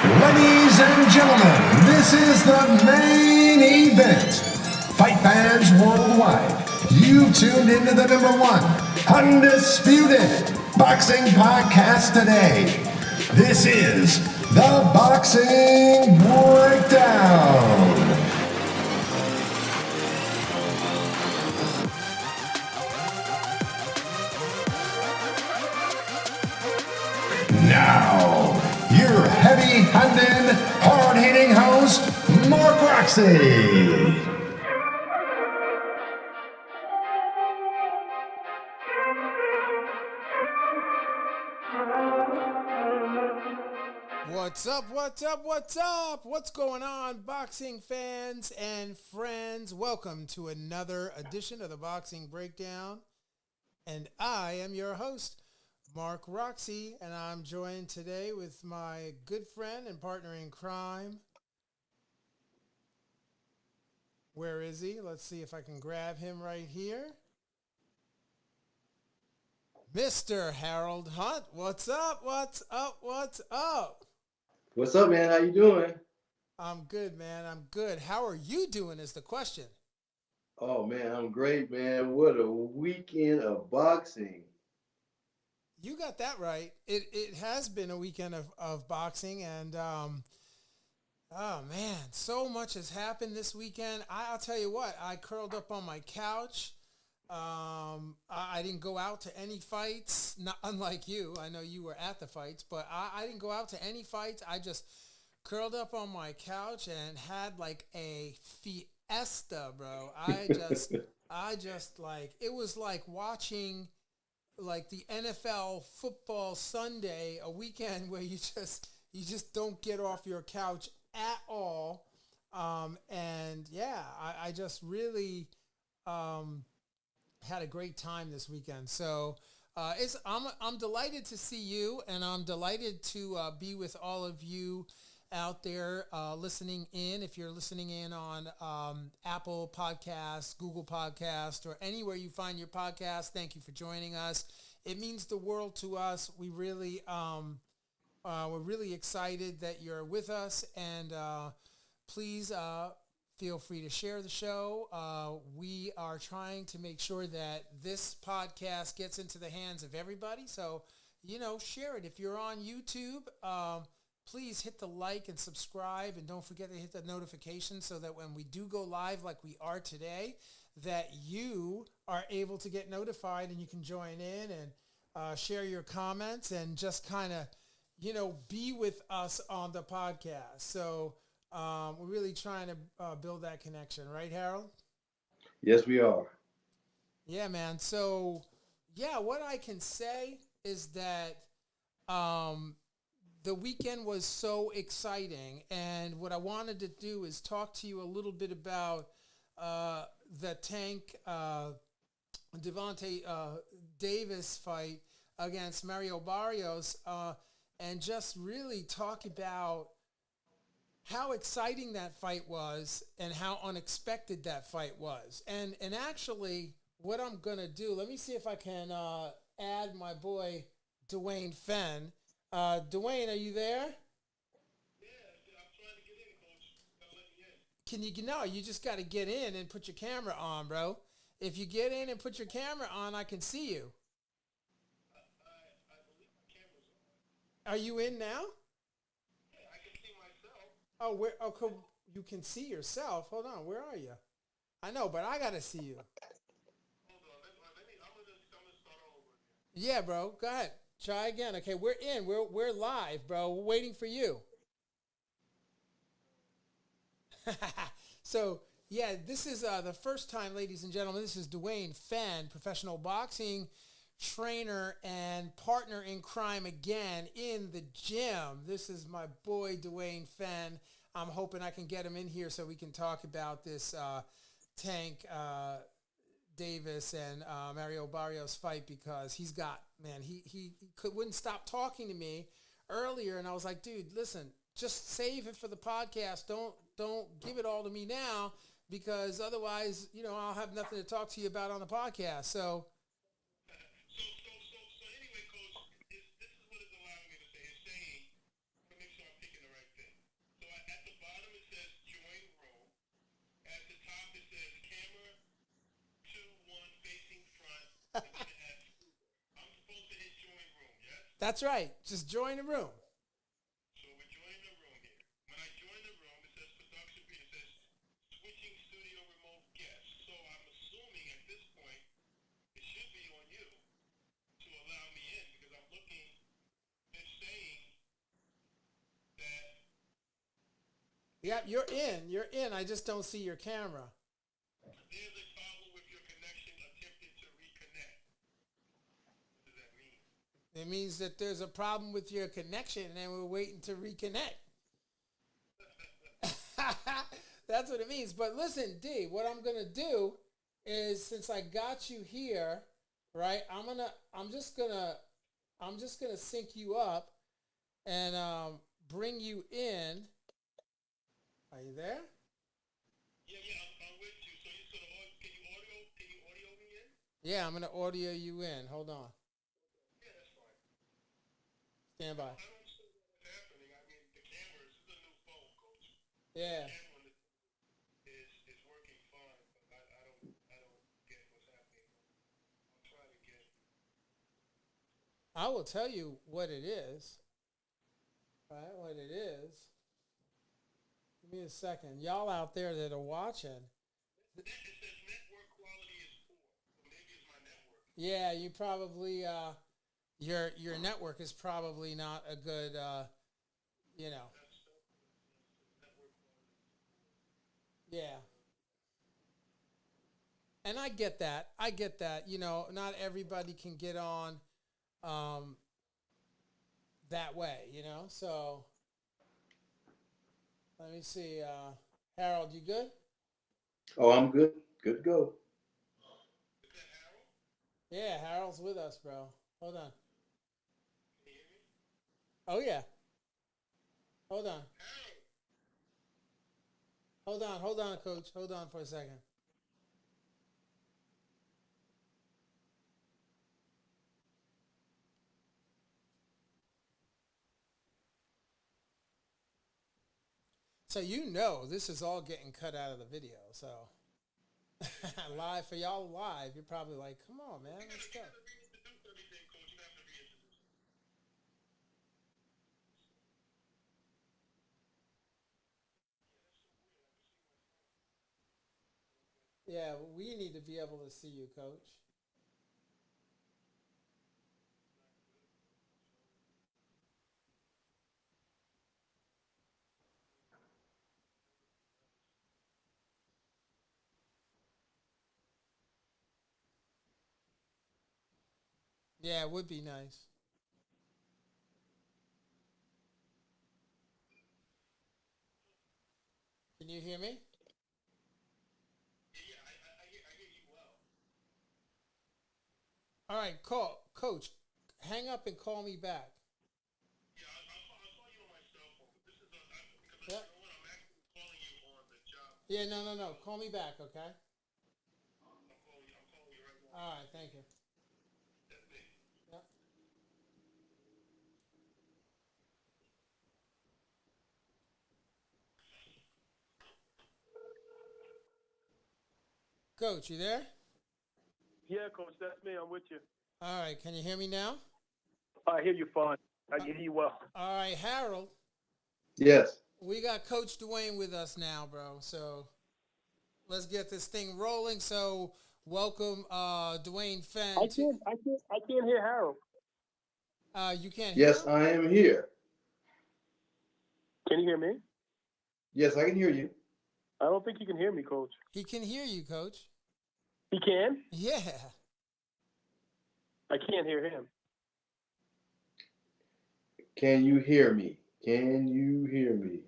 Ladies and gentlemen, this is the main event. Fight fans worldwide, you tuned into the #1 undisputed boxing podcast today. This is the Boxing Breakdown. Now, your heavy-handed, hard-hitting host, Mark Roxy. What's up, what's up, what's up? What's going on, boxing fans and friends? Welcome to another edition of the Boxing Breakdown. And I am your host, Mark Roxy, and I'm joined today with my good friend and partner in crime. Where is he? Let's see if I can grab him right here. Mr. Harold Hunt. What's up? What's up? What's up? What's up, man? How you doing? I'm good, man. I'm good. How are you doing is the question. Oh, man, I'm great, man. What a weekend of boxing. You got that right. It has been a weekend of boxing, and oh man, so much has happened this weekend. I'll tell you what, I curled up on my couch. I didn't go out to any fights, not unlike you. I know you were at the fights, but I didn't go out to any fights. I just curled up on my couch and had like a fiesta, bro. I just like, it was like watching like the NFL football Sunday, a weekend where you just don't get off your couch at all. And yeah, I just really had a great time this weekend. So I'm delighted to see you, and I'm delighted to be with all of you out there listening in. If you're listening in on Apple Podcasts, Google Podcasts, or anywhere you find your podcast, thank you for joining us. It means the world to us. We really, we're really excited that you're with us, and please feel free to share the show. We are trying to make sure that this podcast gets into the hands of everybody. So, share it. If you're on YouTube, please hit the like and subscribe, and don't forget to hit the notification so that when we do go live like we are today, that you are able to get notified and you can join in and share your comments and just kind of, be with us on the podcast. So we're really trying to build that connection. Right, Harold? Yes, we are. Yeah, man. So, yeah, what I can say is that the weekend was so exciting, and what I wanted to do is talk to you a little bit about the Tank Gevontay Davis fight against Mario Barrios, and just really talk about how exciting that fight was and how unexpected that fight was. And actually, what I'm going to do, let me see if I can add my boy Dwayne Fenn. Dwayne, are you there? Yeah, I'm trying to get in, Coach. Gotta let me in. Can you? No, you just got to get in and put your camera on, bro. If you get in and put your camera on, I can see you. I believe my camera's on. Are you in now? Yeah, I can see myself. Oh, where? Oh, you can see yourself. Hold on, where are you? I know, but I got to see you. Hold on, I'm gonna start all over again. Yeah, bro. Go ahead. Try again. Okay, we're in. We're live, bro. We're waiting for you. So, yeah, this is the first time, ladies and gentlemen. This is Dwayne Fenn, professional boxing trainer and partner in crime again in the gym. This is my boy, Dwayne Fenn. I'm hoping I can get him in here so we can talk about this Tank Davis and Mario Barrios fight, because he's got, man, he wouldn't stop talking to me earlier, and I was like, dude, listen, just save it for the podcast. Don't give it all to me now, because otherwise, I'll have nothing to talk to you about on the podcast. So So anyway, Coach, this is what it's allowing me to say. It's saying, to make sure I'm picking the right thing. At the top it says camera 2-1 facing front, and then it has scuba. I'm supposed to hit join room, yes? That's right. Just join the room. So we're joining the room here. When I join the room, it says production B. It says switching studio remote guest. So I'm assuming at this point it should be on you to allow me in because I'm looking. They're saying that Yep, you're in. You're in. I just don't see your camera. there's a problem with your connection. Attempted to reconnect. What does that mean? It means that there's a problem with your connection and we're waiting to reconnect. That's what it means. But listen, D, what I'm gonna do is since I got you here, right? I'm just gonna sync you up and bring you in. Are you there? Yeah, I'm with you. So you sort of can you audio me in? Yeah, I'm gonna audio you in. Hold on. Yeah, that's fine. Stand by. I don't see what's happening. I mean, the camera this is a new phone, coach. Yeah. The camera is working fine, but I don't get what's happening. I'll try to get. I will tell you what it is. Right, what it is. Give me a second. Y'all out there that are watching. It says network quality is poor. So maybe it's my network. Yeah, you probably your network is probably not a good you know. Network quality. Yeah. And I get that. I get that. You know, not everybody can get on that way, you know. So let me see. Harold, you good? Oh, I'm good. Good to go. Is that Harold? Yeah, Harold's with us, bro. Hold on. Can you hear me? Oh yeah. Hold on. Harold. Hold on, coach. Hold on for a second. So you know this is all getting cut out of the video, so live for y'all live, you're probably like, come on, man, let's go. You gotta reintroduce everything, coach. You have to reintroduce. Yeah, we need to be able to see you, coach. Yeah, it would be nice. Can you hear me? Yeah, I hear you well. All right, coach. Hang up and call me back. Yeah, I'll call you on my cell phone. But this is because Yep. you know what? I'm actually calling you on the job. Yeah, no. Call me back, okay? I'm calling you right now. All right, thank you. That's me. Yep. Coach, you there? Yeah, coach, that's me. I'm with you. All right, can you hear me now? I hear you fine. I hear you well. All right, Harold, Yes. we got Coach Dwayne with us now, bro. So let's get this thing rolling. So welcome, Dwayne Fenn. I can't hear Harold. You can't hear Yes, him? I am here. Can you hear me? Yes, I can hear you. I don't think you can hear me, coach. He can hear you, Coach. He can? Yeah. I can't hear him. Can you hear me? Can you hear me?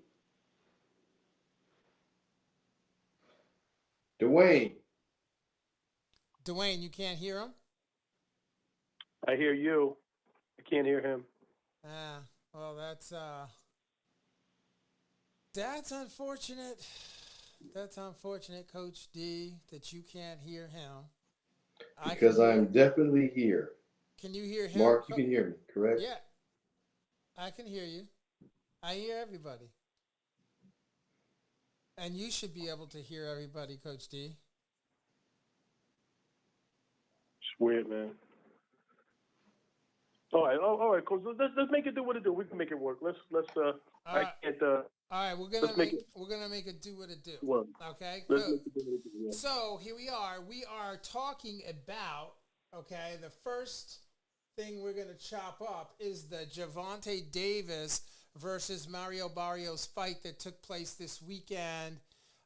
Dwayne. Dwayne, you can't hear him? I hear you. I can't hear him. Well, that's unfortunate. That's unfortunate, Coach D, that you can't hear him. Because I'm definitely here. Can you hear him? Mark, you can hear me, correct? Yeah. I can hear you. I hear everybody. And you should be able to hear everybody, Coach D. It's weird, man. All right, coach. Let's make it do what it do. We can make it work. Let's. All I right. can't. All right, we're Let's make it gonna make it do what it do. work. Okay, Let's good. make it do what it do. Yeah. So here we are. We are talking about the first thing we're gonna chop up is the Gervonta Davis versus Mario Barrios fight that took place this weekend.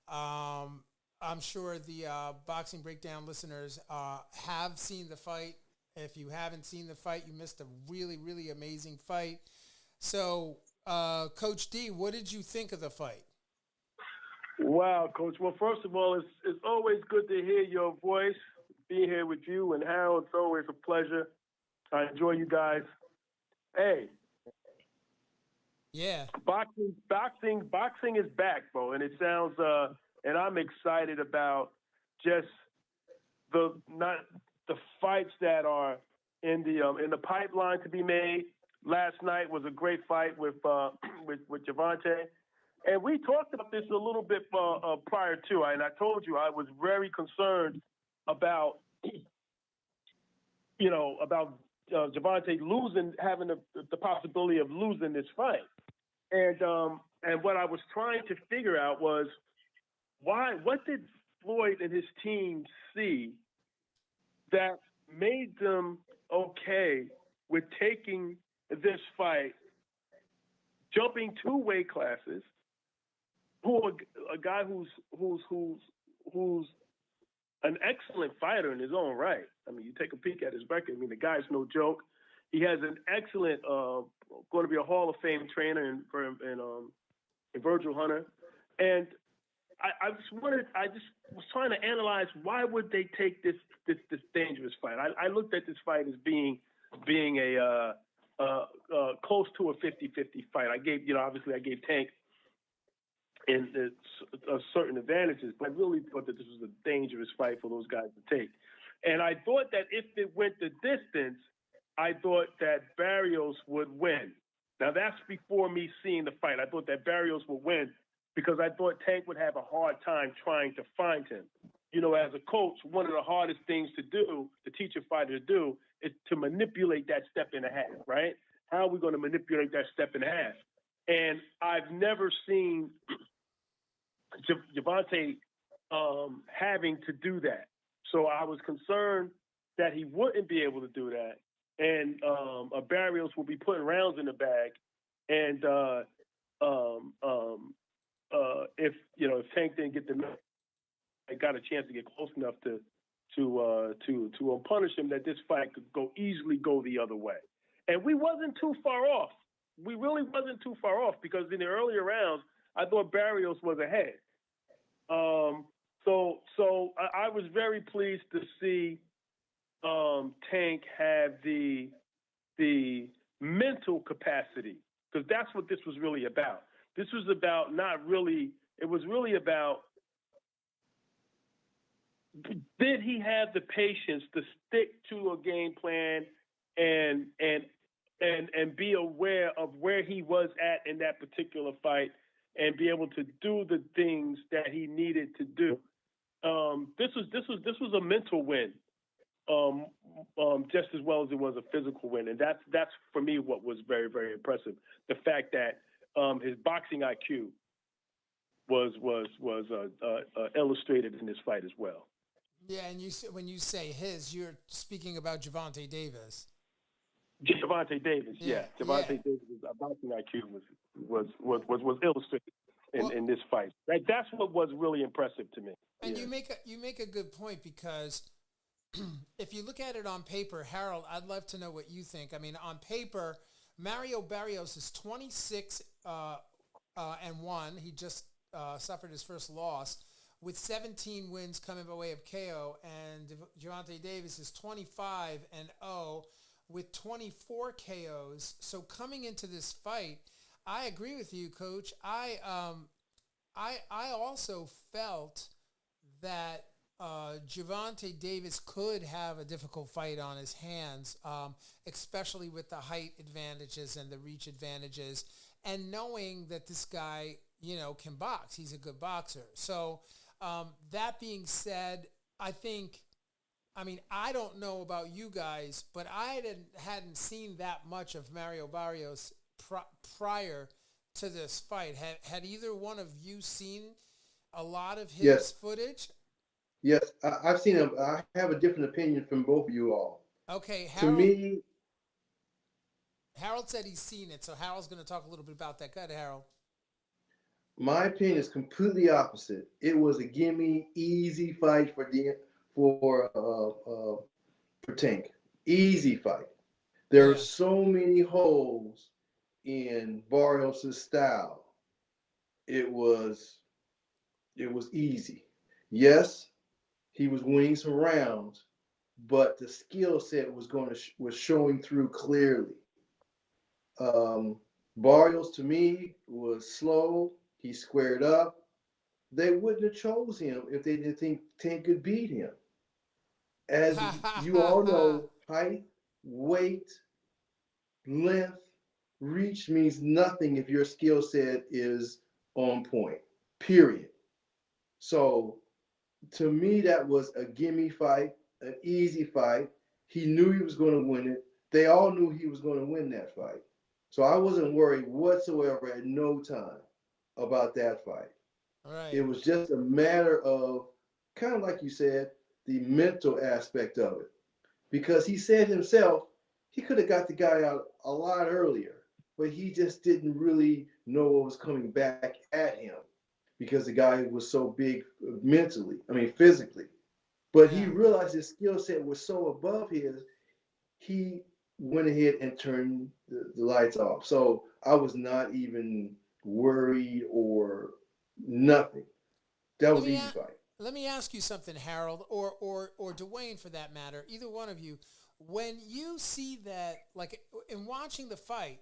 I'm sure the Boxing Breakdown listeners have seen the fight. If you haven't seen the fight, you missed a really, really amazing fight. So, Coach D, what did you think of the fight? Wow, Coach. Well, first of all, it's always good to hear your voice. Being here with you and Harold, it's always a pleasure. I enjoy you guys. Hey, Yeah. boxing is back, bro, and it sounds. And I'm excited about just the fights that are in the pipeline to be made. Last night was a great fight with Gevontay, and we talked about this a little bit prior to. And I told you I was very concerned about Gevontay having the possibility of losing this fight, and what I was trying to figure out was what did Floyd and his team see that made them okay with taking this fight, jumping 2 weight classes, a guy who's an excellent fighter in his own right. I mean, you take a peek at his record. I mean, the guy's no joke. He has an excellent, going to be a Hall of Fame trainer in Virgil Hunter, and I just was trying to analyze why would they take this dangerous fight. I looked at this fight as being a close to a 50-50 fight. I gave Tank in certain advantages, but I really thought that this was a dangerous fight for those guys to take. And I thought that if it went the distance, I thought that Barrios would win. Now that's before me seeing the fight. I thought that Barrios would win, because I thought Tank would have a hard time trying to find him. You know, as a coach, one of the hardest things to teach a fighter to do, is to manipulate that step and a half, right? How are we going to manipulate that step and a half? And I've never seen Gevontay having to do that. So I was concerned that he wouldn't be able to do that. And Barrios will be putting rounds in the bag. And if Tank didn't get I got a chance to get close enough to punish him, that this fight could easily go the other way. And we wasn't too far off. We really wasn't too far off, because in the earlier rounds, I thought Barrios was ahead. So I was very pleased to see Tank have the mental capacity, because that's what this was really about. This was about it was really about, did he have the patience to stick to a game plan and be aware of where he was at in that particular fight, and be able to do the things that he needed to do. This was a mental win, just as well as it was a physical win, and that's for me what was very, very impressive. The fact that his boxing IQ was illustrated in this fight as well. Yeah, and when you say his, you're speaking about Gervonta Davis. Gervonta Davis, yeah. Gervonta Davis' boxing IQ was illustrated in this fight. That's what was really impressive to me. And you make a good point, because if you look at it on paper, Harold, I'd love to know what you think. I mean, on paper, Mario Barrios is 26 and 1. He just suffered his first loss, with 17 wins coming by way of KO, and Gervonta Davis is 25 and 0 with 24 KOs. So coming into this fight, I agree with you, Coach. I also felt that Gervonta Davis could have a difficult fight on his hands, especially with the height advantages and the reach advantages, and knowing that this guy, can box. He's a good boxer. So that being said, I don't know about you guys, but I hadn't seen that much of Mario Barrios prior to this fight. Had either one of you seen a lot of his footage? Yes, I've seen him. I have a different opinion from both of you all. Okay, To me, Harold said he's seen it, so Harold's going to talk a little bit about that. Go ahead, Harold. my opinion is completely opposite. It was a gimme, easy fight for Tank. Easy fight. There are so many holes in Barrios' style. It was easy. Yes, he was winning some rounds, but the skill set was showing through clearly. Barrios to me was slow. He squared up. They wouldn't have chose him if they didn't think Tank could beat him. As you all know, height, weight, length, reach means nothing if your skill set is on point. Period. So to me, that was a gimme fight, an easy fight. He knew he was going to win it. They all knew he was going to win that fight. So I wasn't worried whatsoever at no time about that fight. Right. It was just a matter of, kind of like you said, the mental aspect of it. Because he said himself, he could have got the guy out a lot earlier, but he just didn't really know what was coming back at him because the guy was so big physically. But he realized his skill set was so above his, he went ahead and turned the lights off. So I was not even worried or nothing. That was easy fight. Let me ask you something, Harold, or Dwayne for that matter, either one of you. When you see that, like in watching the fight,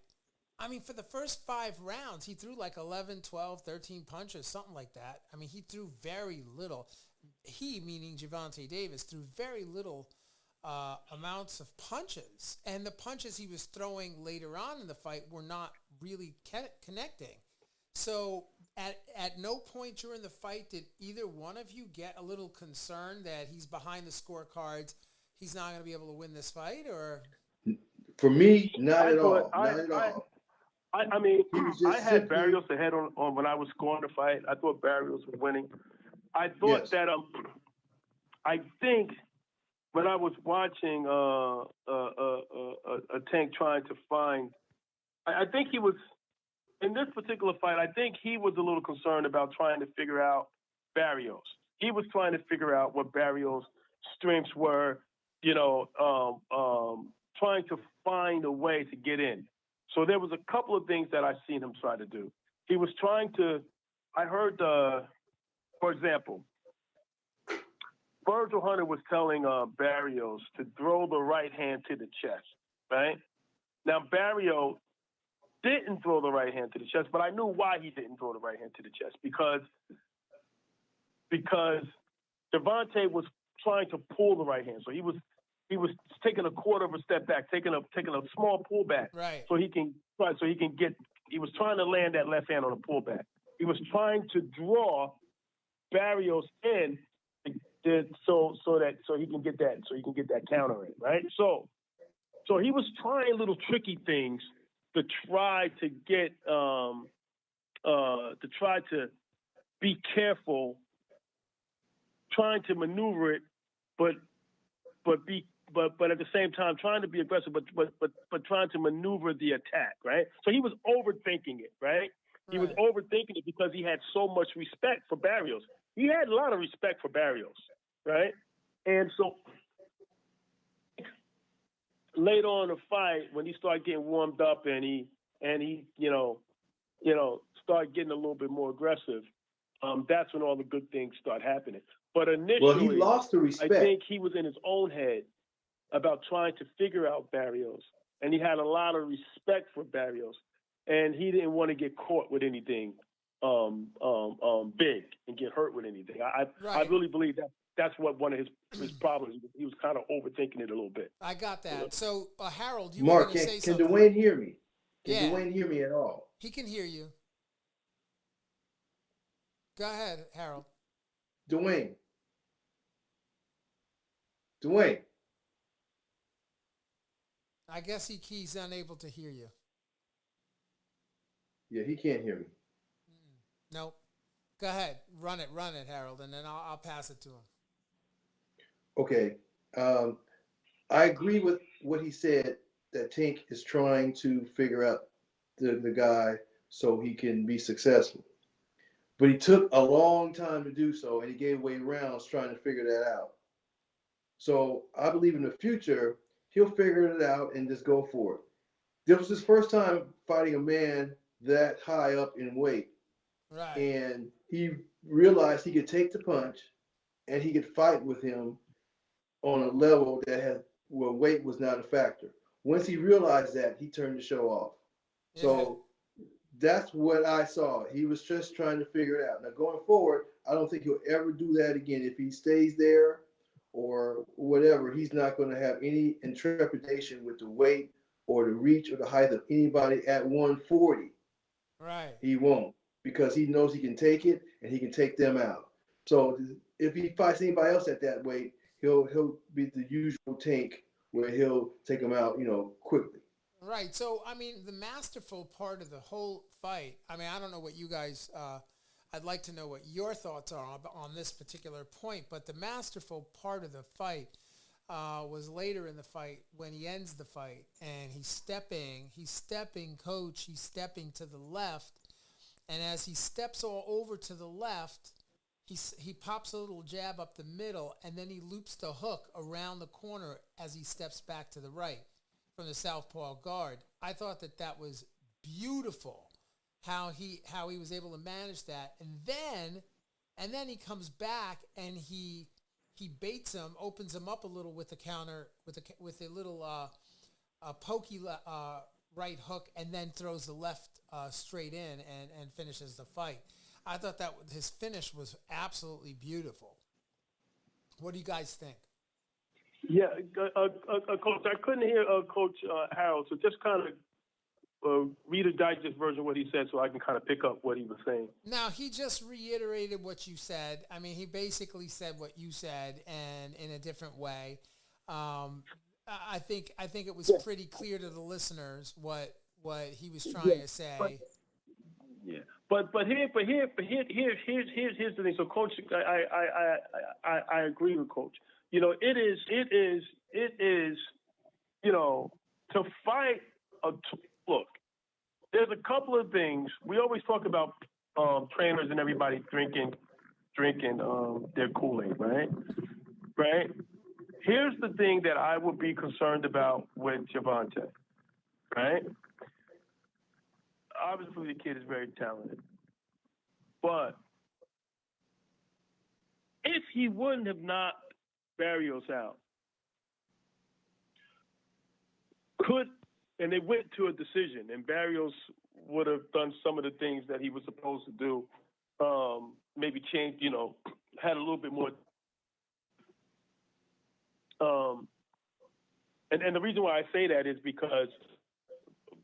for the first 5 rounds, he threw like 11, 12, 13 punches, something like that. He threw very little. He, meaning Gervonta Davis, threw very little amounts of punches. And the punches he was throwing later on in the fight were not really connecting. So at no point during the fight did either one of you get a little concerned that he's behind the scorecards, he's not going to be able to win this fight? Or for me, not at all. I had Barrios ahead on when I was scoring the fight. I thought Barrios was winning. I thought that I think when I was watching a Tank trying to find, I think he was in this particular fight. I think he was a little concerned about trying to figure out Barrios. He was trying to figure out what Barrios' strengths were. Trying to find a way to get in. So there was a couple of things that I seen him try to do. He was trying to. I heard, for example, Virgil Hunter was telling Barrios to throw the right hand to the chest, right? Now, Barrios didn't throw the right hand to the chest, but I knew why he didn't throw the right hand to the chest, because Gevontay was trying to pull the right hand. So he was taking a quarter of a step back, taking a small pullback, right? So he can get. He was trying to land that left hand on a pullback. He was trying to draw Barrios in, so he can get that counter in, right? So he was trying little tricky things to try to get to try to be careful, trying to maneuver it, but at the same time trying to be aggressive, but trying to maneuver the attack, right? So he was overthinking it, right? He was overthinking it because he had so much respect for Barrios. He had a lot of respect for Barrios, right? And so later on in the fight, when he started getting warmed up and he started getting a little bit more aggressive, that's when all the good things start happening. But initially, he lost the respect. I think he was in his own head about trying to figure out Barrios, and he had a lot of respect for Barrios, and he didn't want to get caught with anything big and get hurt with anything. I really believe that's what one of his problems. He was kind of overthinking it a little bit. I got that. So Harold, you Mark, were going to say can something. Dwayne hear me? Can Dwayne hear me at all? He can hear you. Go ahead, Harold. Dwayne. Dwayne. I guess he's unable to hear you. Yeah, he can't hear me. Nope. Go ahead, run it, Harold, and then I'll pass it to him. Okay. I agree with what he said that Tank is trying to figure out the guy so he can be successful. But he took a long time to do so, and he gave away rounds trying to figure that out. So I believe in the future, he'll figure it out and just go for it. This was his first time fighting a man that high up in weight. Right. And he realized he could take the punch and he could fight with him on a level that had where weight was not a factor. Once he realized that, he turned the show off. Yeah. So that's what I saw. He was just trying to figure it out. Now going forward, I don't think he'll ever do that again. If he stays there or whatever, he's not going to have any intrepidation with the weight or the reach or the height of anybody at 140. Right. He won't, because he knows he can take it and he can take them out. So if he fights anybody else at that weight, he'll be the usual Tank where he'll take them out, quickly. Right. So, I mean, the masterful part of the whole fight, I mean, I don't know what you guys, I'd like to know what your thoughts are on this particular point, but the masterful part of the fight was later in the fight when he ends the fight and he's stepping, coach, he's stepping to the left. And as he steps all over to the left, he pops a little jab up the middle, and then he loops the hook around the corner as he steps back to the right from the southpaw guard. I thought that was beautiful how he was able to manage that, and then he comes back and he baits him, opens him up a little with a counter with a little pokey right hook, and then throws the left straight in and finishes the fight. I thought that his finish was absolutely beautiful. What do you guys think? Yeah, Coach, I couldn't hear Coach Harold, so just kind of read a digest version of what he said so I can kind of pick up what he was saying. Now, he just reiterated what you said. I mean, he basically said what you said and in a different way. I think it was pretty clear to the listeners what he was trying to say. But here's the thing. So, Coach, I agree with Coach. It is, to fight look. There's a couple of things we always talk about. Trainers and everybody drinking their Kool-Aid, right? Right. Here's the thing that I would be concerned about with Gervonta, right? Obviously, the kid is very talented. But if he wouldn't have knocked Barrios out, and they went to a decision, and Barrios would have done some of the things that he was supposed to do, maybe change, had a little bit more. And the reason why I say that is because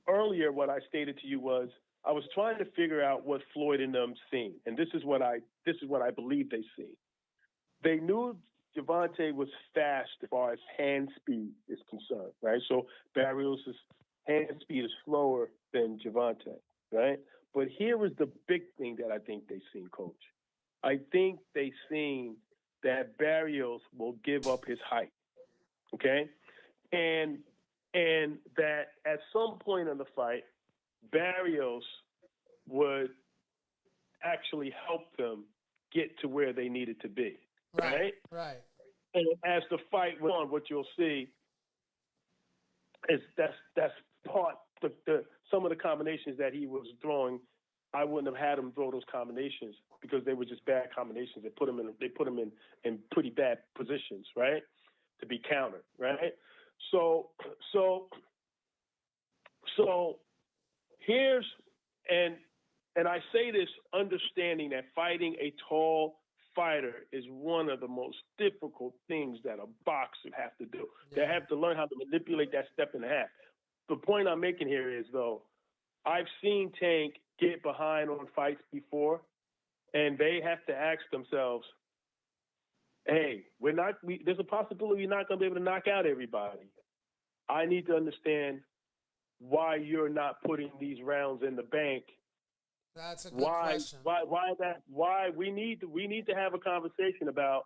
earlier what I stated to you was I was trying to figure out what Floyd and them seen, and this is what I believe they see. They knew Gevontay was fast as far as hand speed is concerned, right? So Barrios' hand speed is slower than Gevontay, right? But here was the big thing that I think they seen, Coach. I think they seen that Barrios will give up his height, okay? And that at some point in the fight, Barrios would actually help them get to where they needed to be, right? Right. And as the fight went on, what you'll see is that's part some of the combinations that he was throwing. I wouldn't have had him throw those combinations because they were just bad combinations. They put him in pretty bad positions, right, to be countered, right? So here's and I say this understanding that fighting a tall fighter is one of the most difficult things that a boxer have to do. Yeah. They have to learn how to manipulate that step and a half. The point I'm making here is, though, I've seen Tank get behind on fights before, and they have to ask themselves, hey, there's a possibility we're not going to be able to knock out everybody. I need to understand why you're not putting these rounds in the bank. That's a good question. Why we need to have a conversation about,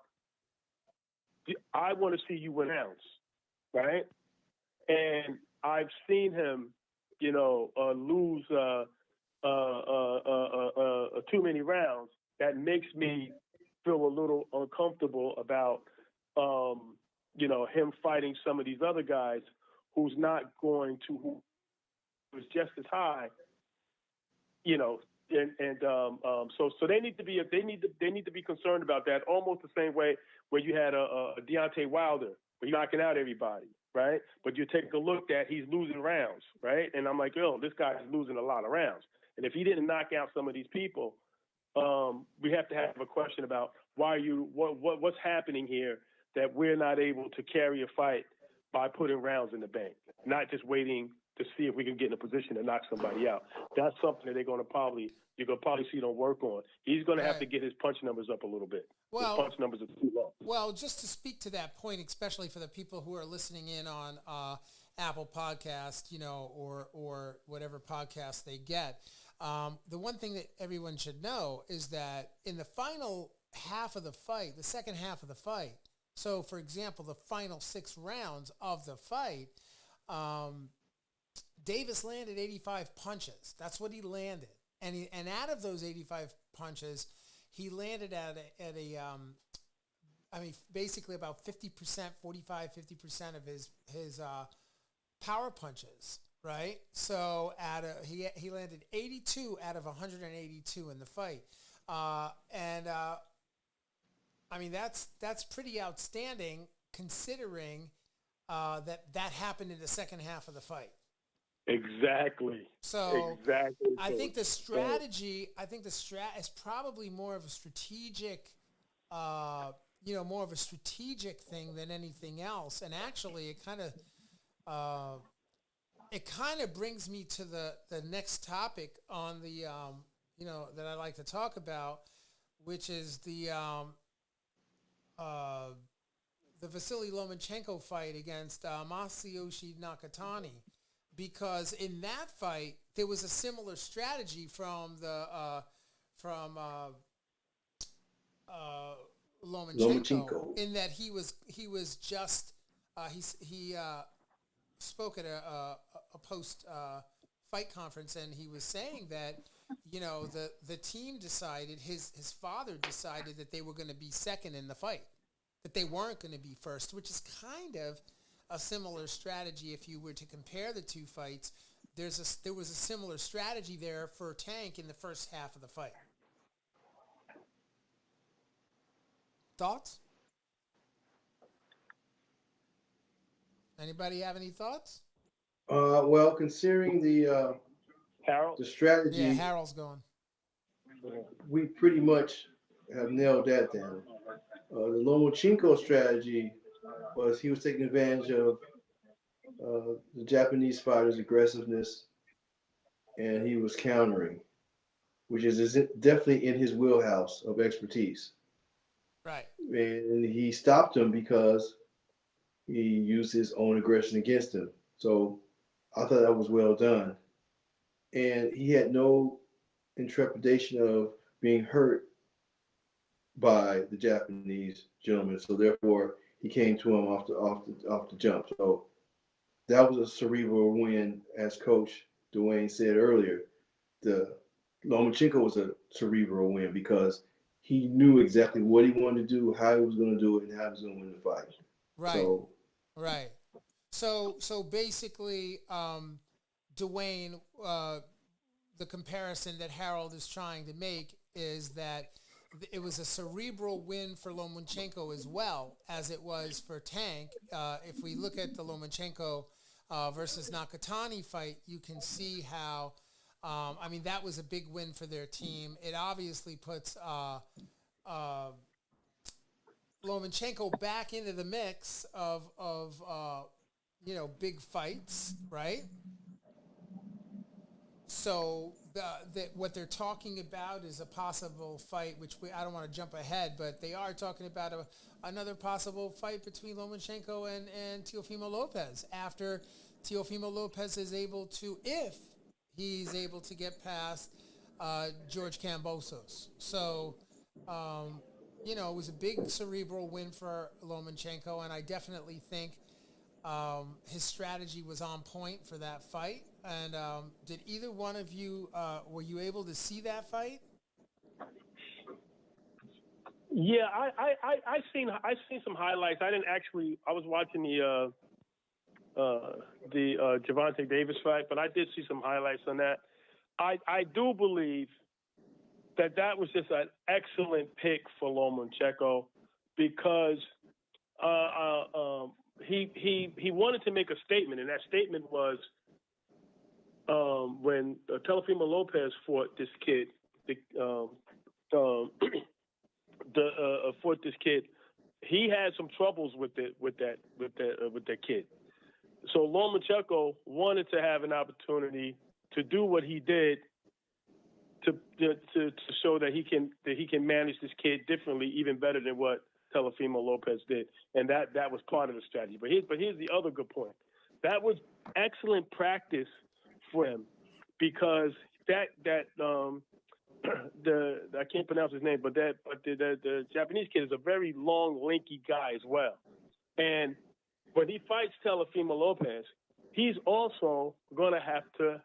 I want to see you win rounds, right? And I've seen him, lose too many rounds. That makes me feel a little uncomfortable about, him fighting some of these other guys who is just as high, so they need to be concerned about that, almost the same way where you had a Deontay Wilder, where you're knocking out everybody, right? But you take a look at, he's losing rounds, right? And I'm like, this guy is losing a lot of rounds. And if he didn't knock out some of these people, we have to have a question about what's happening here, that we're not able to carry a fight by putting rounds in the bank, not just waiting to see if we can get in a position to knock somebody out. That's something that you're gonna probably see them work on. He's gonna have to get his punch numbers up a little bit. His punch numbers are too low. Well, just to speak to that point, especially for the people who are listening in on Apple Podcast, or whatever podcast they get. The one thing that everyone should know is that in the final half of the fight, the second half of the fight, so for example, the final 6 rounds of the fight, Davis landed 85 punches. That's what he landed. And out of those 85 punches, he landed at basically about 50%, 50% of his power punches, right? So he landed 82 out of 182 in the fight. That's pretty outstanding, considering that happened in the second half of the fight. Exactly. So exactly. I think the strategy is probably more of a strategic, more of a strategic thing than anything else. And actually, it kind of brings me to the next topic on the that I like to talk about, which is the Vasily Lomachenko fight against Masayoshi Nakatani, because in that fight there was a similar strategy from Lomachenko, in that he spoke at a post fight conference, and he was saying that the team decided, his father decided that they were going to be second in the fight, that they weren't going to be first, which is kind of a similar strategy. If you were to compare the two fights, there was a similar strategy there for Tank in the first half of the fight. Thoughts? Anybody have any thoughts? Well, considering the strategy, yeah, Harold's going. We pretty much have nailed that down. The Lomachenko strategy was he was taking advantage of the Japanese fighter's aggressiveness, and he was countering, which is definitely in his wheelhouse of expertise. Right. And he stopped him because he used his own aggression against him. So I thought that was well done. And he had no intrepidation of being hurt by the Japanese gentleman. So therefore, he came to him off the jump. So that was a cerebral win, as Coach Dwayne said earlier. The Lomachenko was a cerebral win because he knew exactly what he wanted to do, how he was going to do it, and how he was going to win the fight. Right. So basically, Dwayne, the comparison that Harold is trying to make is that it was a cerebral win for Lomachenko as well as it was for Tank. If we look at the Lomachenko versus Nakatani fight, you can see how, that was a big win for their team. It obviously puts Lomachenko back into the mix of big fights, right? So what they're talking about is a possible fight, which I don't want to jump ahead, but they are talking about another possible fight between Lomachenko and Teofimo Lopez after Teofimo Lopez is able to, if he's able to get past George Kambosos. So, it was a big cerebral win for Lomachenko, and I definitely think his strategy was on point for that fight. And did either one of you, were you able to see that fight? Yeah, I seen some highlights. I didn't actually. I was watching the Gervonta Davis fight, but I did see some highlights on that. I do believe that was just an excellent pick for Lomachenko because he wanted to make a statement, and that statement was when Teofimo Lopez fought this kid. Fought this kid. He had some troubles with that kid. So Lomachenko wanted to have an opportunity to do what he did to show that he can manage this kid differently, even better than what Teofimo Lopez did, and that was part of the strategy. But here's the other good point. That was excellent practice for him because I can't pronounce his name, but the Japanese kid is a very long, lanky guy as well. And when he fights Teofimo Lopez, he's also going to have to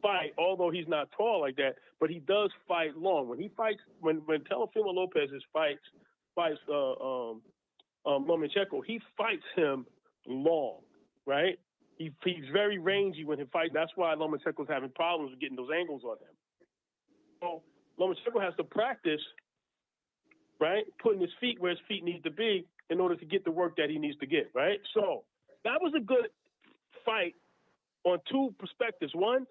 fight, although he's not tall like that, but he does fight long. When Teofimo Lopez fights Lomachenko, he fights him long, right? He's very rangy when he fights. That's why Lomachenko's having problems with getting those angles on him. So Lomachenko has to practice, right, putting his feet where his feet need to be in order to get the work that he needs to get, right? So that was a good fight on two perspectives. One,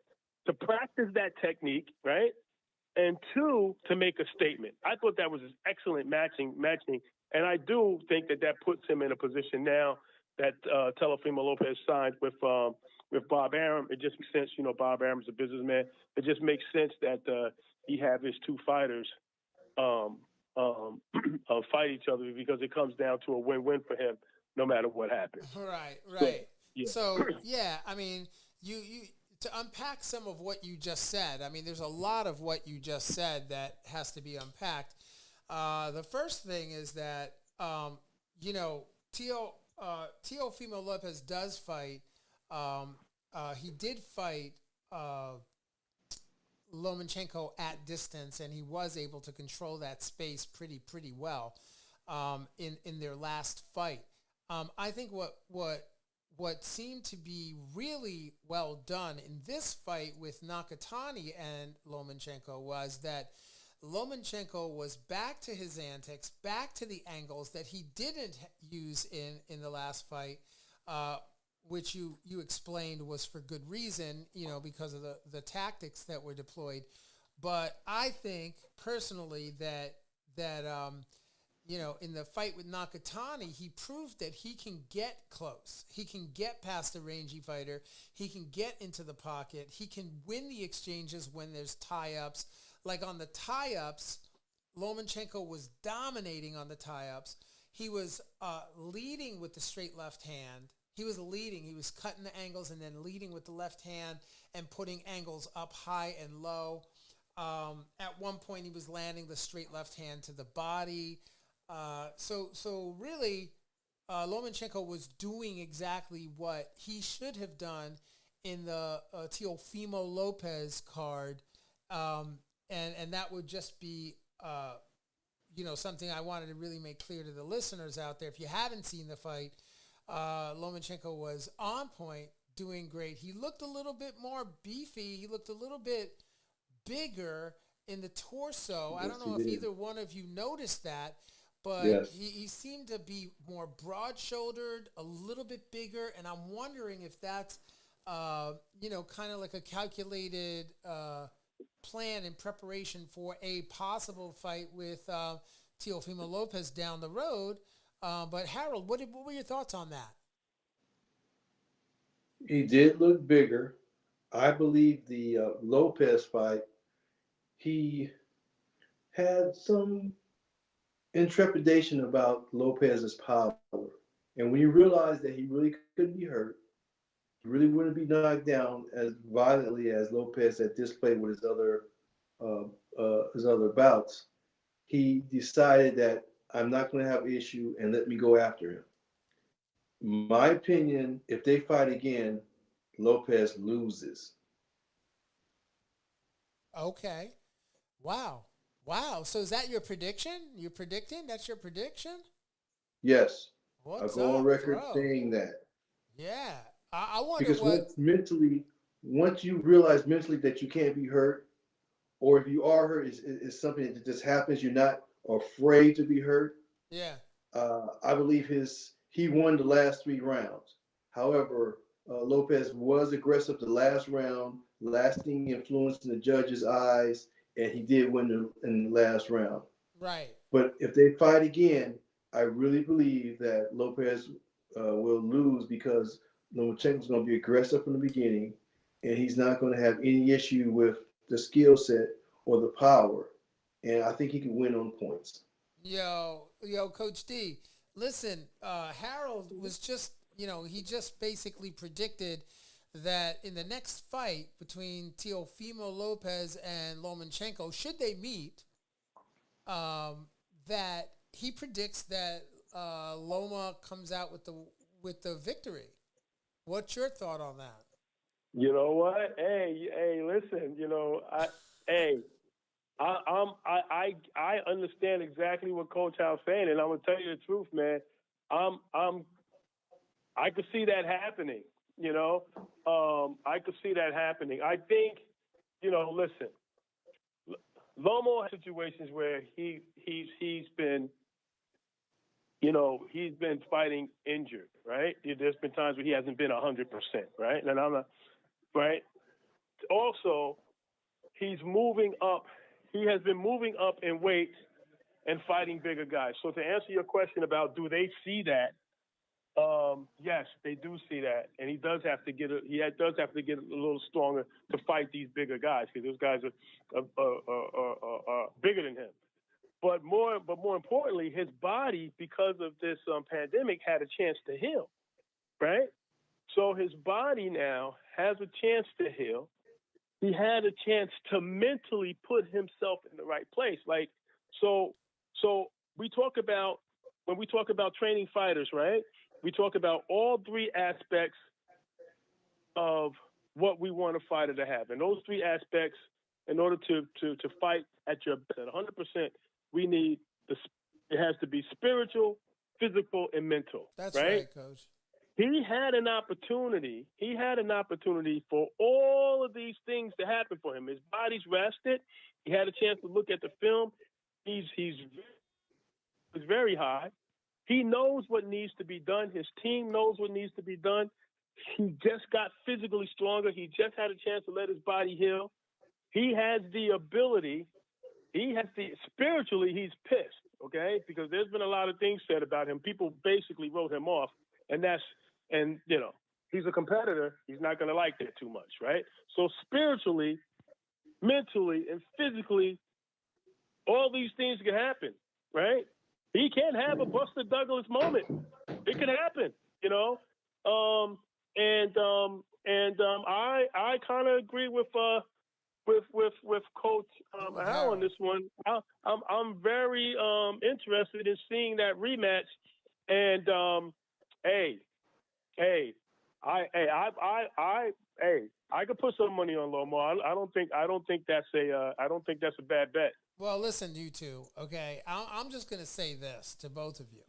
to practice that technique, right? And two, to make a statement. I thought that was an excellent matching, and I do think that puts him in a position now that Teofimo Lopez signed with Bob Arum. It just makes sense. Bob Arum's a businessman. It just makes sense that he have his two fighters fight each other because it comes down to a win-win for him no matter what happens. Right. So I mean, you to unpack some of what you just said, I mean, there's a lot of what you just said that has to be unpacked. The first thing is that, Teofimo Lopez does fight. He did fight Lomachenko at distance, and he was able to control that space pretty well in their last fight. I think what seemed to be really well done in this fight with Nakatani and Lomachenko was that Lomachenko was back to his antics, back to the angles that he didn't use in the last fight, which you explained was for good reason, because of the tactics that were deployed. But I think personally that in the fight with Nakatani, he proved that he can get close. He can get past a rangy fighter. He can get into the pocket. He can win the exchanges when there's tie-ups. Like on the tie-ups, Lomachenko was dominating on the tie-ups. He was leading with the straight left hand. He was cutting the angles and then leading with the left hand and putting angles up high and low. At one point, he was landing the straight left hand to the body. So really, Lomachenko was doing exactly what he should have done in the Teofimo Lopez card, and that would just be something I wanted to really make clear to the listeners out there. If you haven't seen the fight, Lomachenko was on point, doing great. He looked a little bit more beefy. He looked a little bit bigger in the torso. Yes, I don't know if either one of you noticed that, but yes. he seemed to be more broad-shouldered, a little bit bigger, and I'm wondering if that's, kind of like a calculated plan in preparation for a possible fight with Teofimo Lopez down the road. But Harold, what were your thoughts on that? He did look bigger. I believe the Lopez fight, he had some intrepidation about Lopez's power. And when you realize that he really couldn't be hurt, he really wouldn't be knocked down as violently as Lopez had displayed with his other bouts, he decided that I'm not going to have an issue and let me go after him. My opinion, if they fight again, Lopez loses. Okay. Wow. Wow. So is that your prediction? You're predicting? That's your prediction? Yes, I'll What's go on up, record bro? saying that. Yeah. I wonder Because what. once you realize mentally that you can't be hurt, or if you are hurt, it's something that just happens. You're not afraid to be hurt. Yeah. I believe he won the last 3 rounds. However, Lopez was aggressive the last round, lasting influence in the judge's eyes, and he did win in the last round. Right. But if they fight again, I really believe that Lopez will lose because Lomachenko's going to be aggressive from the beginning, and he's not going to have any issue with the skill set or the power. And I think he can win on points. Yo, Coach D. Listen, Harold was just, he just basically predicted that in the next fight between Teofimo Lopez and Lomachenko, should they meet, that he predicts that Loma comes out with the victory. What's your thought on that? You know what? Hey, listen. Hey, I understand exactly what Coach Hal's saying, and I'm gonna tell you the truth, man. I could see that happening. I could see that happening. I think, listen, Lomo has situations where he's been, he's been fighting injured, right? There's been times where he hasn't been 100%, right? And I'm not, right. Also, he's moving up. He has been moving up in weight and fighting bigger guys. So to answer your question about do they see that? Yes, they do see that, and he does have to get a little stronger to fight these bigger guys because those guys are bigger than him. But more importantly, his body, because of this pandemic, had a chance to heal, right? So his body now has a chance to heal. He had a chance to mentally put himself in the right place. Like, so we talk about, when we talk about training fighters, right? We talk about all 3 aspects of what we want a fighter to have. And those 3 aspects, in order to fight at your best at 100%, we need it has to be spiritual, physical, and mental. That's right, Coach. He had an opportunity for all of these things to happen for him. His body's rested. He had a chance to look at the film. He's very high. He knows what needs to be done. His team knows what needs to be done. He just got physically stronger. He just had a chance to let his body heal. He has the ability. Spiritually, he's pissed, okay? Because there's been a lot of things said about him. People basically wrote him off. And he's a competitor. He's not going to like that too much, right? So spiritually, mentally, and physically, all these things can happen, right? He can have a Buster Douglas moment. It can happen, I kind of agree with Coach Al on this one. I'm very interested in seeing that rematch. And I could put some money on Loma. I don't think that's a bad bet. Well, listen, you two, okay? I'm just going to say this to both of you,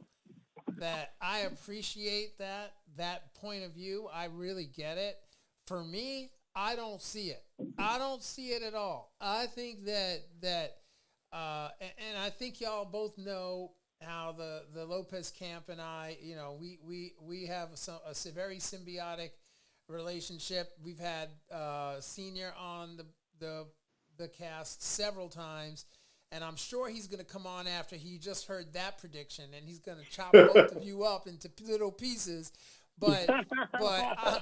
that I appreciate that point of view. I really get it. For me, I don't see it. I don't see it at all. I think that and I think y'all both know how the Lopez camp and I, we have a very symbiotic relationship. We've had Senior on the cast several times, and I'm sure he's going to come on after he just heard that prediction, and he's going to chop both of you up into little pieces. but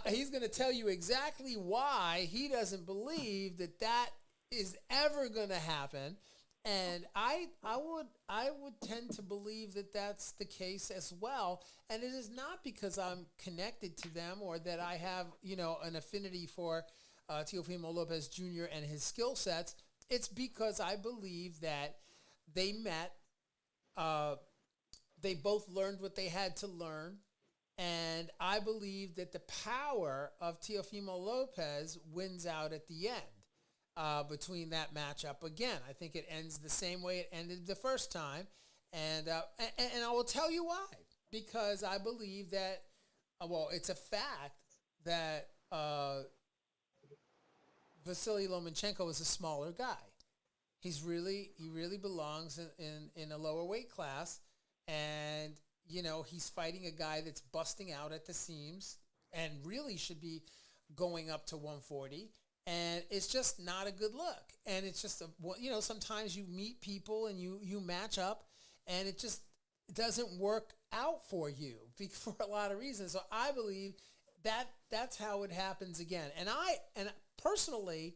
he's going to tell you exactly why he doesn't believe that that is ever going to happen. And I would tend to believe that that's the case as well. And it is not because I'm connected to them or that I have, an affinity for Teofimo Lopez Jr. and his skill sets. It's because I believe that they met, they both learned what they had to learn. And I believe that the power of Teofimo Lopez wins out at the end. Between that matchup again, I think it ends the same way it ended the first time, and I will tell you why. Because I believe that, it's a fact that Vasily Lomachenko is a smaller guy. He really belongs in a lower weight class, and he's fighting a guy that's busting out at the seams and really should be going up to 140. And it's just not a good look. And it's just, sometimes you meet people and you match up and it just doesn't work out for you for a lot of reasons. So I believe that that's how it happens again. And personally,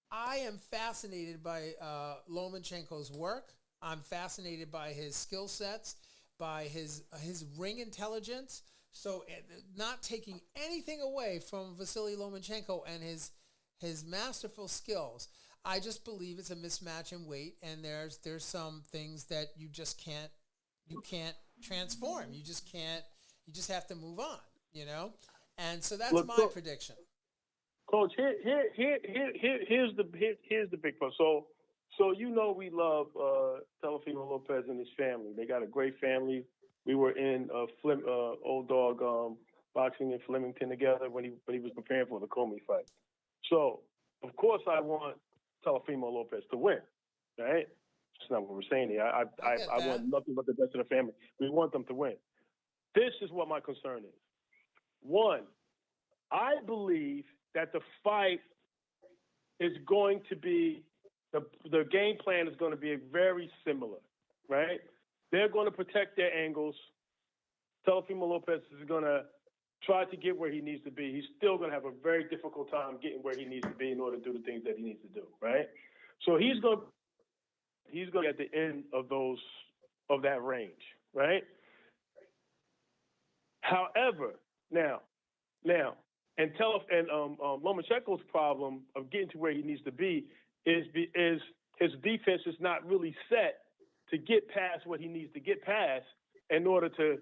I am fascinated by Lomachenko's work. I'm fascinated by his skill sets, by his ring intelligence. So not taking anything away from Vasily Lomachenko and his masterful skills. I just believe it's a mismatch in weight, and there's some things that you can't transform. You just have to move on, And so that's my prediction. Coach, here's the big part. So we love Teofimo Lopez and his family. They got a great family. We were in Old Dog boxing in Flemington together when he was preparing for the Comey fight. So, of course, I want Teofimo Lopez to win, right? That's not what we're saying here. I want nothing but the best of the family. We want them to win. This is what my concern is. One, I believe that the fight is going to be, the game plan is going to be very similar, right? They're going to protect their angles. Teofimo Lopez is going to try to get where he needs to be. He's still going to have a very difficult time getting where he needs to be in order to do the things that he needs to do, right? So he's going to be at the end of that range, right? However, now, and Lomachenko's problem of getting to where he needs to be is his defense is not really set to get past what he needs to get past in order to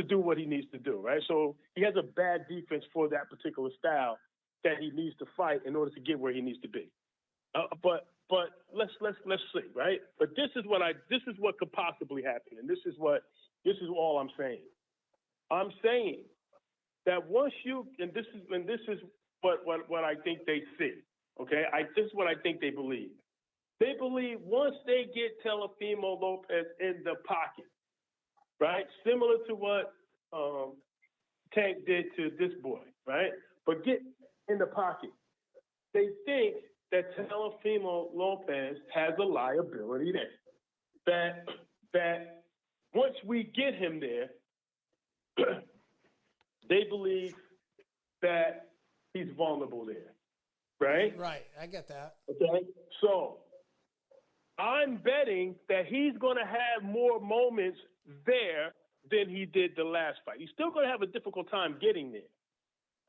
do what he needs to do, right? So he has a bad defense for that particular style that he needs to fight in order to get where he needs to be. But let's see, right? But this is what could possibly happen, and this is all I'm saying. I'm saying that once you, and this is what I think they see, okay? This is what I think they believe. They believe once they get Teofimo Lopez in the pocket, right? Similar to what Tank did to this boy, right? But get in the pocket. They think that Teofimo Lopez has a liability there. That once we get him there, they believe that he's vulnerable there, right? Right, I get that. Okay, so I'm betting that he's going to have more moments there than he did the last fight. He's still going to have a difficult time getting there,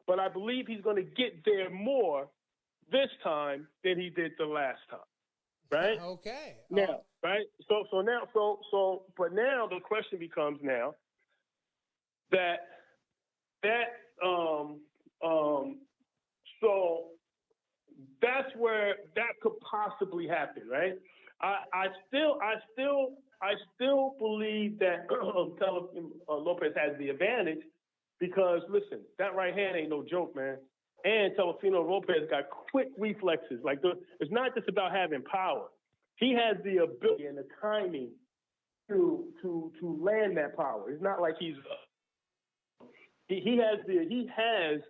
but I believe he's going to get there more this time than he did the last time, right? Okay. Now, right? But now the question becomes now so that's where that could possibly happen, right? I still believe that Lopez has the advantage because, listen, that right hand ain't no joke, man. And Teofimo Lopez got quick reflexes. Like, it's not just about having power. He has the ability and the timing to land that power. It's not like he has the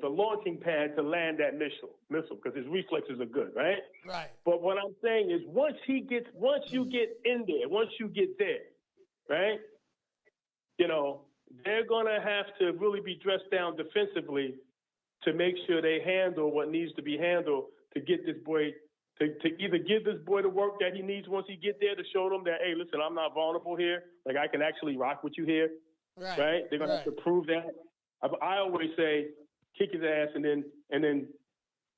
launching pad to land that missile because his reflexes are good, right? Right. But what I'm saying is once you get in there, once you get there, right? you know, they're going to have to really be dressed down defensively to make sure they handle what needs to be handled to get this boy to either give this boy the work that he needs once he get there to show them that, hey, listen, I'm not vulnerable here. Like, I can actually rock with you here, right? They're going to have to prove that. I always say, kick his ass and then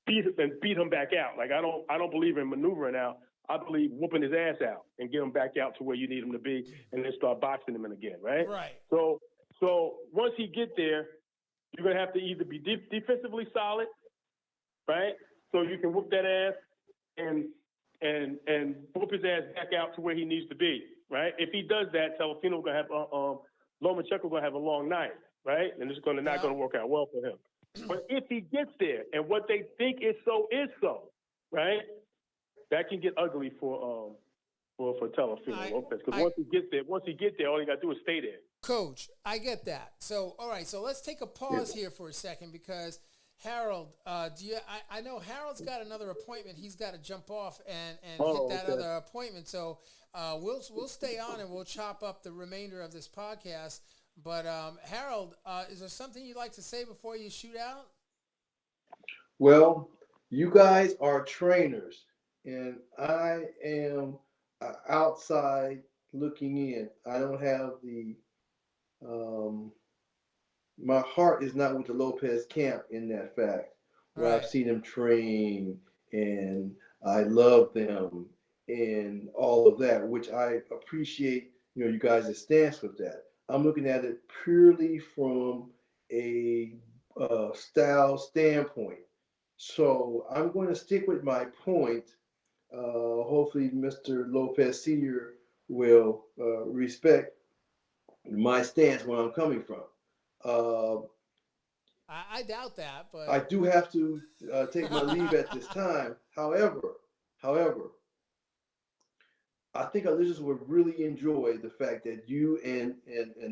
beat him back out. Like, I don't believe in maneuvering out. I believe whooping his ass out and get him back out to where you need him to be, and then start boxing him in again, right? Right. So once he get there, you're gonna have to either be defensively solid, right? So you can whoop that ass and whoop his ass back out to where he needs to be, right? If he does that, Teofimo gonna have Lomachenko gonna have a long night, right? And it's not gonna work out well for him. But if he gets there and what they think is so, right? That can get ugly for Teofimo Lopez, because once he gets there, all he got to do is stay there. Coach, I get that. So, all right. So let's take a pause here for a second, because Harold, I know Harold's got another appointment. He's got to jump off and hit that other appointment. So we'll stay on and we'll chop up the remainder of this podcast. But Harold, is there something you'd like to say before you shoot out? Well, you guys are trainers, and I am outside looking in. I don't have the my heart is not with the Lopez camp in that fact. Where I've seen them train and I love them and all of that, which I appreciate, you guys' stance with that. I'm looking at it purely from a style standpoint. So I'm going to stick with my point. Hopefully, Mr. Lopez Sr. will respect my stance where I'm coming from. I doubt that, but I do have to take my leave at this time. However, I think our listeners would really enjoy the fact that you and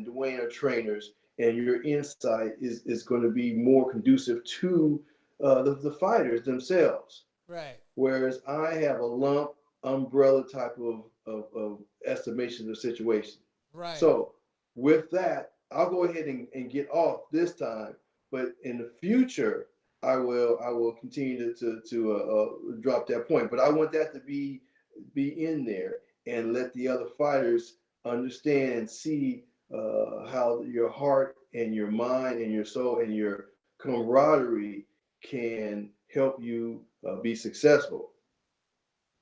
Dwayne are trainers, and your insight is going to be more conducive to the fighters themselves. Right. Whereas I have a lump umbrella type of estimation of the situation. Right. So with that, I'll go ahead and get off this time. But in the future, I will continue to drop that point. But I want that to be in there and let the other fighters understand and see how your heart and your mind and your soul and your camaraderie can help you be successful.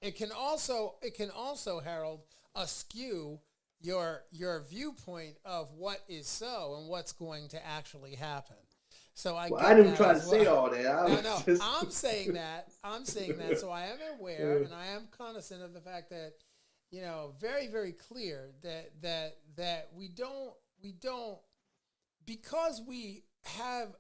It can also, Harold, askew your viewpoint of what is so and what's going to actually happen. So I didn't try to say all that. No, I'm saying that. So I am aware and I am cognizant of the fact that, very, very clear that we don't, because we have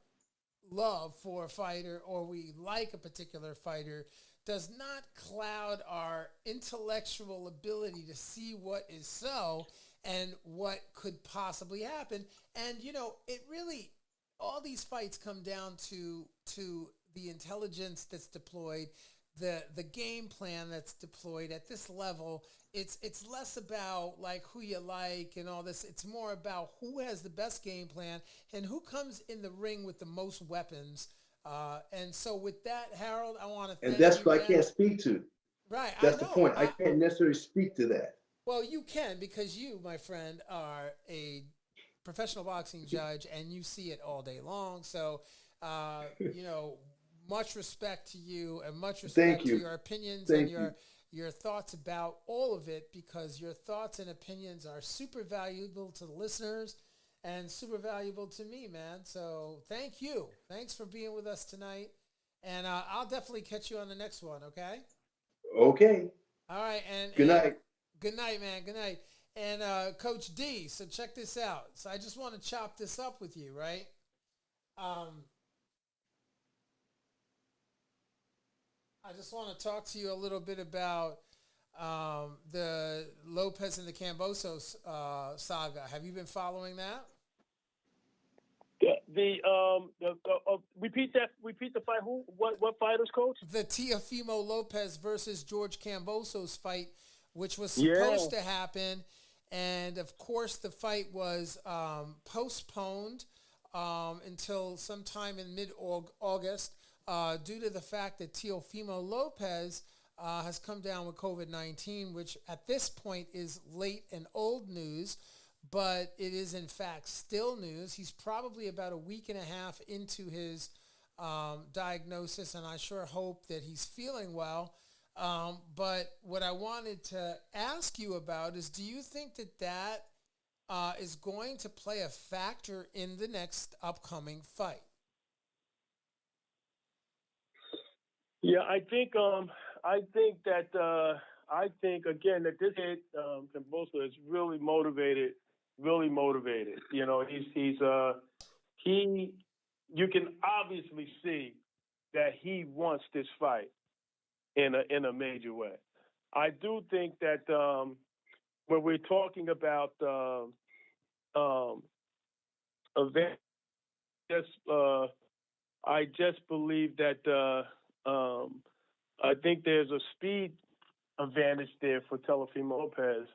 love for a fighter or we like a particular fighter, does not cloud our intellectual ability to see what is so and what could possibly happen. And, it really, all these fights come down to the intelligence that's deployed, the game plan that's deployed at this level. It's less about like who you like and all this. It's more about who has the best game plan and who comes in the ring with the most weapons. And so with that, Harold, I want to thank you. And that's what I can't speak to. Right. That's the point. I can't necessarily speak to that. Well, you can, because you, my friend, are a professional boxing judge and you see it all day long. So, much respect to you and much respect to your opinions and your thoughts about all of it, because your thoughts and opinions are super valuable to the listeners and super valuable to me, man. So thank you. Thanks for being with us tonight. And I'll definitely catch you on the next one, okay? Okay. All right. And good night. Good night, man. Good night. And Coach D, so check this out. So I just want to chop this up with you, right? I just want to talk to you a little bit about the Lopez and the Kambosos saga. Have you been following that? Repeat the fight. Who? What fighters, Coach? The Teofimo Lopez versus George Kambosos fight, which was supposed to happen, And of course, the fight was postponed until sometime in mid-August due to the fact that Teofimo Lopez has come down with COVID-19, which at this point is late and old news, but it is in fact still news. He's probably about a week and a half into his diagnosis, and I sure hope that he's feeling well. But what I wanted to ask you about is, do you think that is going to play a factor in the next upcoming fight? Yeah, I think again that this kid Kambosos is really motivated. You know, you can obviously see that he wants this fight in a major way. I do think that when we're talking about event, I just believe that I think there's a speed advantage there for Teofimo Lopez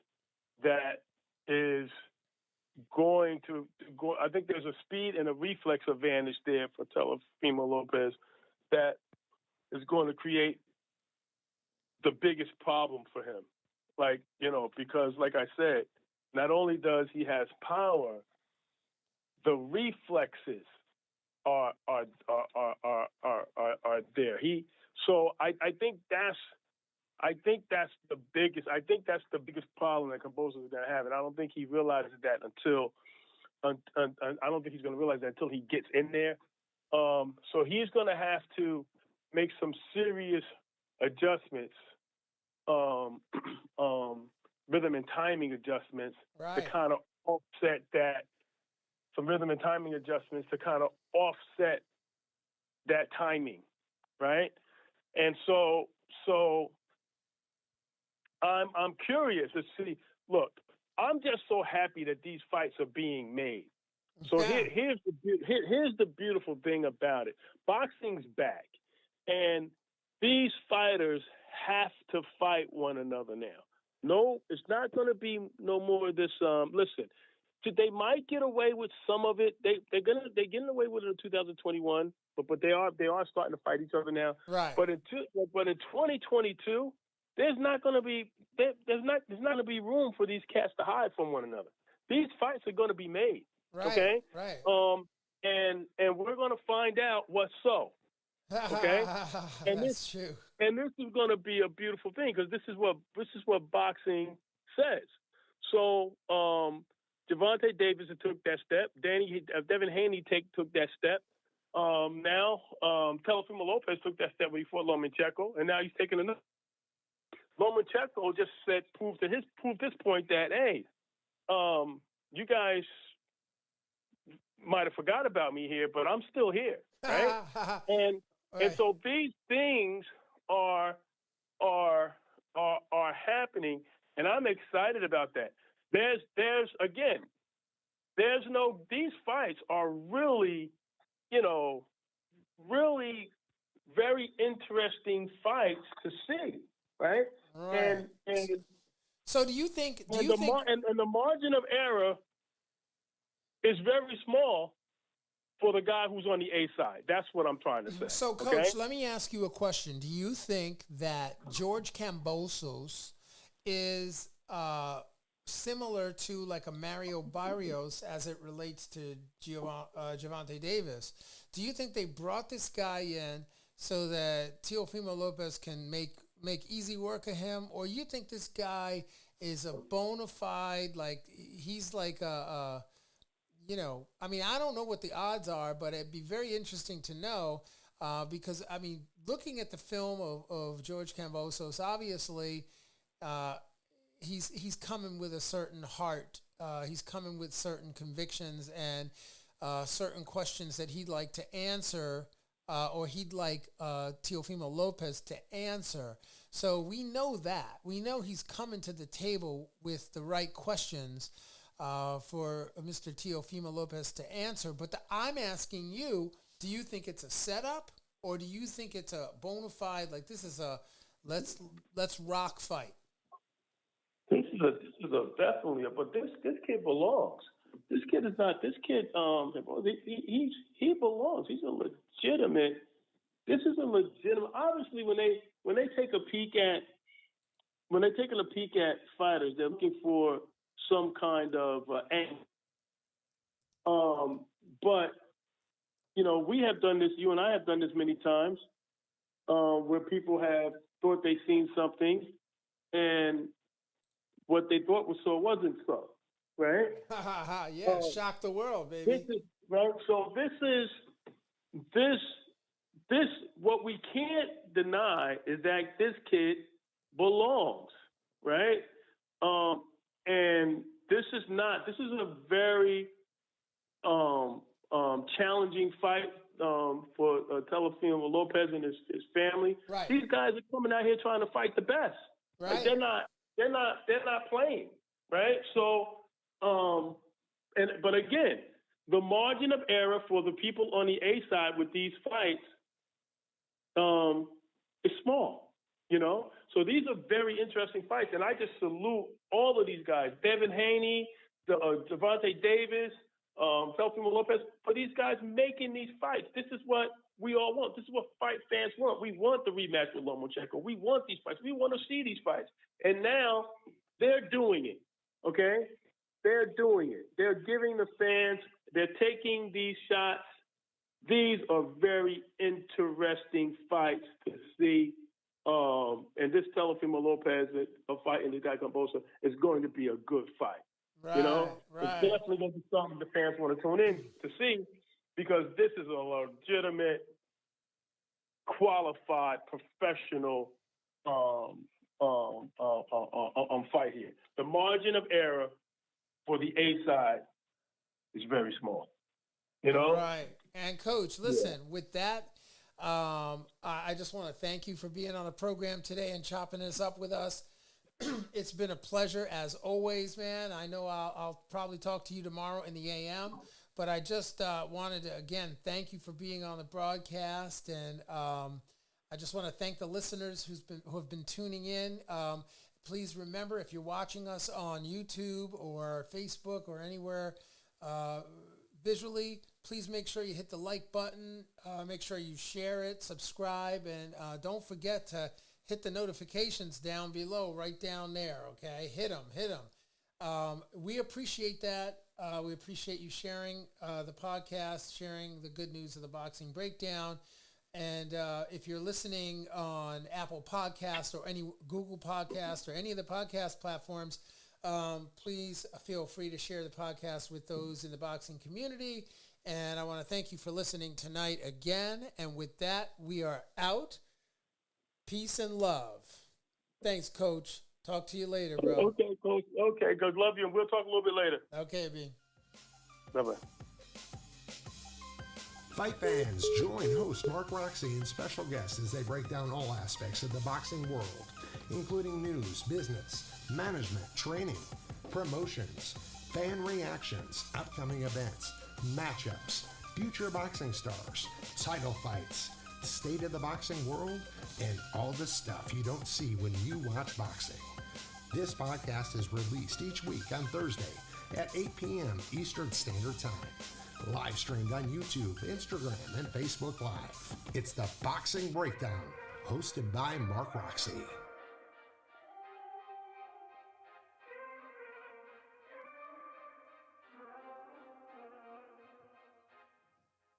that is going to go. I think there's a speed and a reflex advantage there for Teofimo Lopez that is going to create the biggest problem for him. Like, you know, because like I said, not only does he has power, the reflexes are there. I think that's the biggest problem that Kambosos is going to have, and I don't think he realizes that until I don't think he's going to realize that until he gets in there. So he's going to have to make some serious adjustments, rhythm and timing adjustments Right. to kind of offset that. Some rhythm and timing adjustments to kind of offset that timing, right? And so I'm curious to see. Look, I'm just so happy that these fights are being made. So here's the beautiful thing about it. Boxing's back, and these fighters have to fight one another now. No, it's not going to be no more of this. Listen, they might get away with some of it. They're getting away with it in 2021, but they are starting to fight each other now. Right. But in 2022, there's not going to be room for these cats to hide from one another. These fights are going to be made. Right. Okay. Right. And we're going to find out what's so. Okay. And That's true. And this is going to be a beautiful thing because this is what boxing says. So Gervonta Davis took that step. Devin Haney took that step. Now Teofimo Lopez took that step when he fought Lomachenko, and now he's taking another. Lomachenko just proved this point that hey, you guys might have forgot about me here, but I'm still here, right? and so these things are happening, and I'm excited about that. These fights are really, really very interesting fights to see, right? Right. And so do you think the margin of error is very small for the guy who's on the A side. That's what I'm trying to say. So, Coach, let me ask you a question. Do you think that George Kambosos is similar to like a Mario Barrios as it relates to Gevontay Davis? Do you think they brought this guy in so that Teofimo Lopez can make easy work of him, or you think this guy is a bona fide, like he's like I don't know what the odds are, but it'd be very interesting to know because, I mean, looking at the film of George Kambosos, obviously he's coming with a certain heart. He's coming with certain convictions and certain questions that he'd like to answer or he'd like Teofimo Lopez to answer. So we know that. We know he's coming to the table with the right questions for Mr. Teofimo Lopez to answer. But I'm asking you, do you think it's a setup or do you think it's a bona fide, like this is a let's rock fight? is a definitely a, but this kid belongs. This kid is not. This kid he belongs. He's a legitimate. This is a legitimate. Obviously, when they take a peek at fighters, they're looking for some kind of angle. But we have done this. You and I have done this many times, where people have thought they seen something, and what they thought was so wasn't so, right? Yeah, shock the world, baby. This is right. So this what we can't deny is that this kid belongs, right? And this is a very challenging fight for Teofimo Lopez and his family. Right. These guys are coming out here trying to fight the best. Right. Like they're not playing, right? So but again, the margin of error for the people on the A side with these fights is small, So these are very interesting fights, and I just salute all of these guys: Devin Haney, Gervonta Davis, Teofimo Lopez, for these guys making these fights. This is what we all want. This is what fight fans want. We want the rematch with Lomachenko. We want these fights. We want to see these fights. And now they're doing it, okay? They're doing it. They're giving the fans, they're taking these shots. These are very interesting fights to see. And this Teofimo Lopez fight in the guy Kambosos is going to be a good fight. Right, It's definitely going to be something the fans want to tune in to see, because this is a legitimate, qualified, professional fight here. The margin of error for the A side is very small. Right. And Coach, listen, with that, I just want to thank you for being on the program today and chopping this up with us. It's been a pleasure as always, man. I know I'll probably talk to you tomorrow in the AM, but I just wanted to, again, thank you for being on the broadcast. And I just want to thank the listeners who have been tuning in. Please remember, if you're watching us on YouTube or Facebook or anywhere visually, please make sure you hit the like button. Make sure you share it, subscribe, and don't forget to hit the notifications down below, right down there, okay? Hit them. We appreciate that. We appreciate you sharing the podcast, sharing the good news of the Boxing Breakdown. And if you're listening on Apple Podcasts or any Google Podcasts or any of the podcast platforms, please feel free to share the podcast with those in the boxing community. And I want to thank you for listening tonight again. And with that, we are out. Peace and love. Thanks, Coach. Talk to you later, bro. Okay, Coach. Okay, good. Love you. And we'll talk a little bit later. Okay, B. Bye-bye. Fight fans, join host Mark Roxy and special guests as they break down all aspects of the boxing world, including news, business, management, training, promotions, fan reactions, upcoming events, matchups, future boxing stars, title fights, state of the boxing world, and all the stuff you don't see when you watch boxing. This podcast is released each week on Thursday at 8 p.m. Eastern Standard Time. Live streamed on YouTube, Instagram, and Facebook Live. It's the Boxing Breakdown, hosted by Mark Roxy.